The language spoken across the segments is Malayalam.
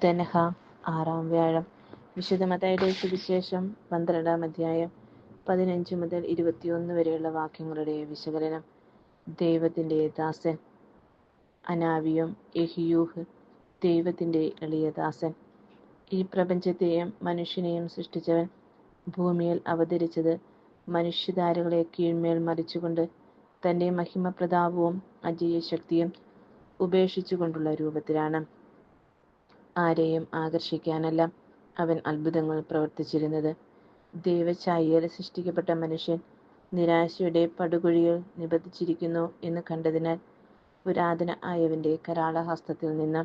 ധനഹ 6-ാം വ്യാഴം. വിശുദ്ധ മത്തായിയുടെ സുവിശേഷം 12-ാം അധ്യായം 15 മുതൽ 21 വരെയുള്ള വാക്യങ്ങളുടെ വിശകലനം. ദൈവത്തിൻ്റെ ദാസൻ. അനാവിയും യഹിയൂഹ് ദൈവത്തിൻ്റെ എളിയ ദാസൻ. ഈ പ്രപഞ്ചത്തെയും മനുഷ്യനെയും സൃഷ്ടിച്ചവൻ ഭൂമിയിൽ അവതരിച്ചത് മനുഷ്യധാരകളെ കീഴ്മേൽ മറിച്ചുകൊണ്ട് തൻ്റെ മഹിമപ്രതാപവും അജയ്യശക്തിയും ഉപേക്ഷിച്ചുകൊണ്ടുള്ള രൂപത്തിലാണ്. ആരെയും ആകർഷിക്കാനല്ല അവൻ അത്ഭുതങ്ങൾ പ്രവർത്തിച്ചിരുന്നത്. ദൈവഛായയിൽ സൃഷ്ടിക്കപ്പെട്ട മനുഷ്യൻ നിരാശയുടെ പടുകുഴിയിൽ നിബദ്ധിച്ചിരിക്കുന്നു എന്ന് കണ്ടതിനാൽ പുരാതന ആയവൻ്റെ കരാളഹസ്തത്തിൽ നിന്ന്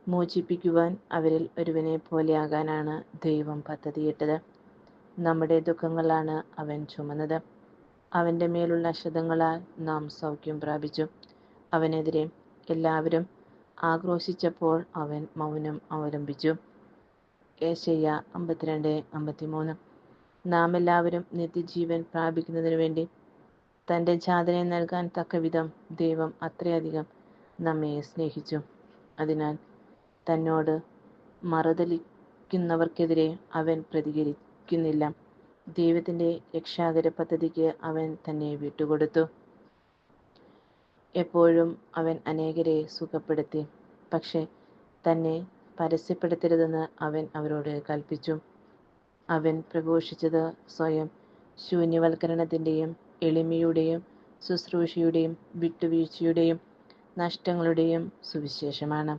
മോചിപ്പിക്കുവാൻ അവരിൽ ഒരുവനെ പോലെയാകാനാണ് ദൈവം പദ്ധതിയിട്ടത്. നമ്മുടെ ദുഃഖങ്ങളാണ് അവൻ ചുമന്നത്. അവൻ്റെ മേലുള്ള ക്ഷതങ്ങളാൽ നാം സൗഖ്യം പ്രാപിച്ചു. അവനെതിരെ എല്ലാവരും ആക്രോശിച്ചപ്പോൾ അവൻ മൗനം അവലംബിച്ചു. യെശയ്യാ 52:53. നാം എല്ലാവരും നിത്യജീവൻ പ്രാപിക്കുന്നതിനു വേണ്ടി തൻ്റെ ജാതനെ നൽകാൻ തക്കവിധം ദൈവം അത്രയധികം നമ്മെ സ്നേഹിച്ചു. അതിനാൽ തന്നോട് മറുതലിക്കുന്നവർക്കെതിരെ അവൻ പ്രതികരിക്കുന്നില്ല. ദൈവത്തിൻ്റെ രക്ഷാകര പദ്ധതിക്ക് അവൻ തന്നെ വിട്ടുകൊടുത്തു. എപ്പോഴും അവൻ അനേകരെ സുഖപ്പെടുത്തി. പക്ഷേ തന്നെ പരസ്യപ്പെടുത്തരുതെന്ന് അവൻ അവരോട് കൽപ്പിച്ചു. അവൻ പ്രഘോഷിച്ചത് സ്വയം ശൂന്യവൽക്കരണത്തിൻ്റെയും എളിമയുടെയും ശുശ്രൂഷയുടെയും വിട്ടുവീഴ്ചയുടെയും നഷ്ടങ്ങളുടെയും സുവിശേഷമാണ്.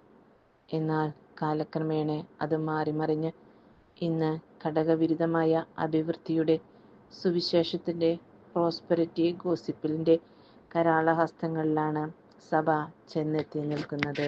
എന്നാൽ കാലക്രമേണ അത് മാറിമറിഞ്ഞ് ഇന്ന് ഘടകവിരുദ്ധമായ അഭിവൃദ്ധിയുടെ സുവിശേഷത്തിൻ്റെ പ്രോസ്പെരിറ്റി ഗോസ്പലിൻ്റെ കരാളഹസ്തങ്ങളിലാണ് സഭ ചെന്നെത്തി നിൽക്കുന്നത്.